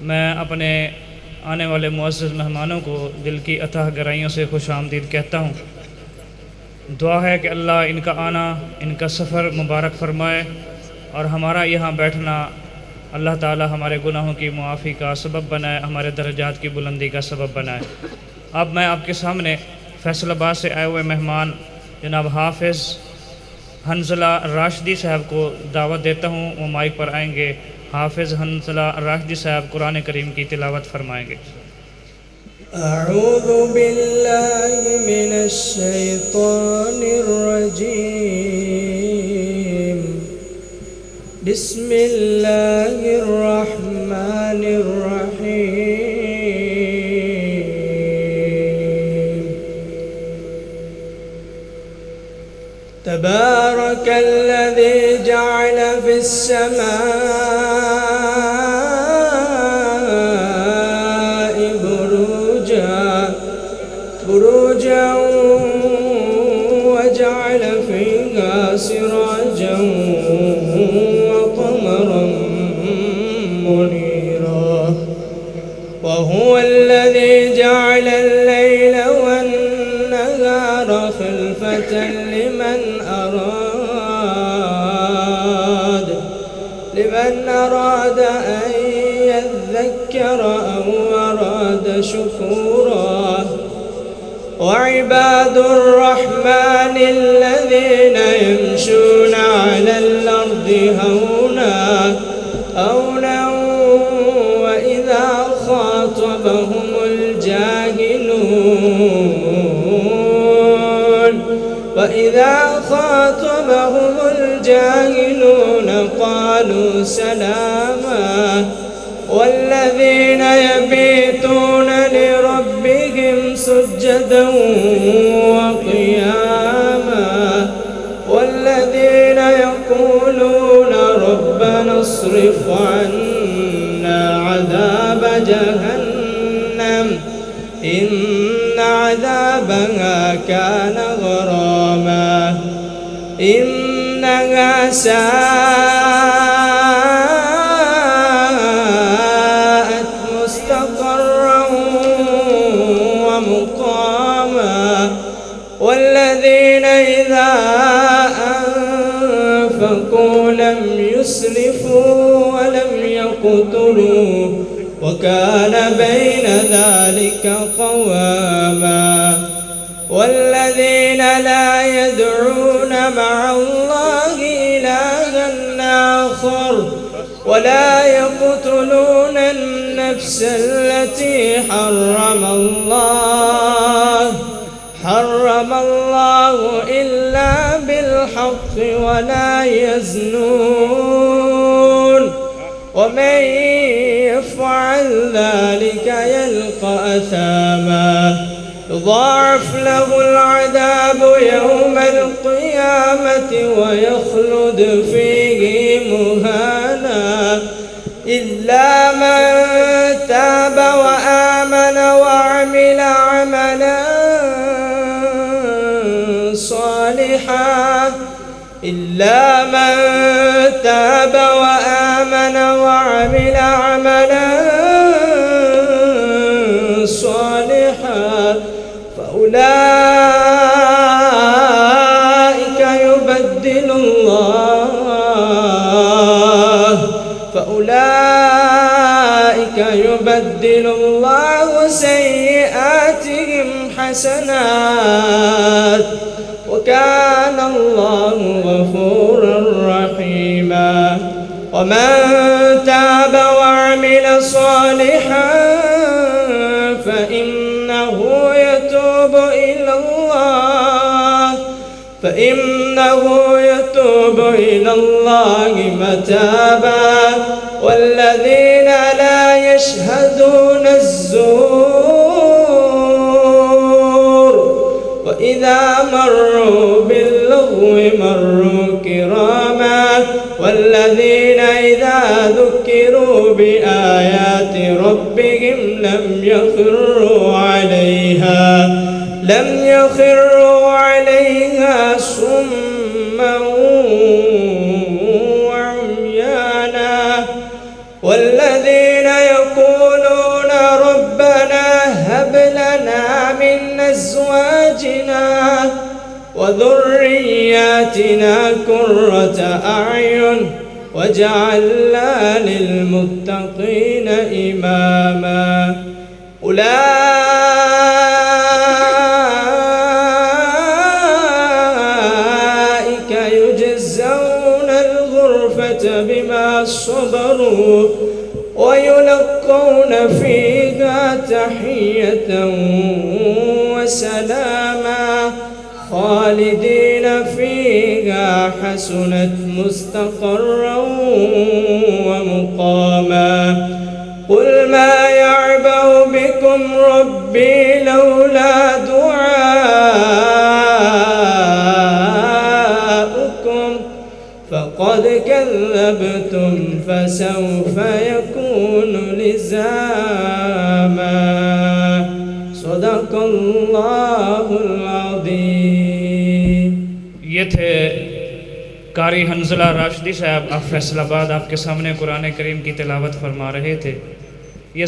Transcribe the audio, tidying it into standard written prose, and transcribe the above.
मैं अपने आने वाले मुअज़्ज़ज़ मेहमानों को दिल की अथाह गहराइयों से खुश आमदीद कहता हूँ। दुआ है कि अल्लाह इनका आना, इनका सफ़र मुबारक फ़रमाए और हमारा यहाँ बैठना अल्लाह ताला हमारे गुनाहों की मुआफ़ी का सबब बनाए, हमारे दर्जात की बुलंदी का सबब बनाए। अब मैं आपके सामने फैसलाबाद से आए हुए मेहमान जनाब हाफिज़ हंज़ला राशिदी साहब को दावत देता हूँ। वो माइक पर आएंगे। हाफिज़ हंज़ला राशिदी साहब कुरान करीम की तिलावत फरमाएंगे। अऊज़ु बिल्लाहि मिनश शैतानिर रजीम। बिस्मिल्लाहिर रहमानिर रहीम। तबारकल्लज़ी जअल फिस्समाइ बुरूजन वजअल फ़ीहा सिराजन वक़मरन मुनीरा। वहुवल्लज़ी जअल अल-लैल वन-नहार खिल्फ़तन लिमन अराद अन यज़्ज़क्कर अव अराद शुकूरा। वइबादुर रहमानिल्लज़ीन यमशूना अलल अर्दि हौना वइज़ा ख़ातबहुमुल जाहिलून क़ालू सलामा। वल्लज़ीन यबीतून लिरब्बिहिम सुज्जदन वक़ियामा। वल्लज़ीन यक़ूलून रब्बना अस्रिफ़ अन्ना अज़ाब जहन्नम इन्न अज़ाबहा कान गरामा। इन्नहा साअत मुस्तक़र्रन व मुक़ामा। वल्लज़ीन इज़ा अनफ़क़ू लम युस्रिफ़ू व लम यक़्तुरू व कान बैन ज़ालिक क़वामा। वल्लज़ीन ला यदऊन मअ अल्लाहि इलाहन आखर वला यक़्तुलून अन-नफ्स अल्लती हर्रम अल्लाह इल्ला बिल-हक़्क़ वला यज़्नून। वमन यफ़अल ज़ालिक यल्क़ा अथामा। युज़ाअफ़ लहुल अज़ाबु यौमल क़ियामति वयख़्लुद फ़ीहि मुहाना। इल्ला मन ताब वआमन वअमिल अमलन सालिहान। इल्ला मन ताब वआमन वअमिल अमलन सालिहान فأولئك يبدل الله سيئاتهم حسنات وكان الله غفورا رحيما. ومن تاب وعمل صالحا فإنه يتوب إلى الله متابا. والذين لا يشهدون الزور وإذا مروا باللغو مروا كراما. والذين إذا ذكروا بآيات ربهم لم يخروا عليها صما وعميانا. والذين يقولون وذرياتنا قرة أعين وجعلنا للمتقين إماما أولئك يجزون الغرفة بما صبروا ويلقون فيها تحية وسلاما خالدين فيها حسنت مستقرا ومقاما قل ما يعبأ بكم ربي لولا دعاؤكم فقد كذبتم فسوف يكون لزاما صدق الله العظيم। ये थे कारी हंजला राशिदी साहब, आप फैसलाबाद, आपके सामने कुरान करीम की तिलावत फरमा रहे थे।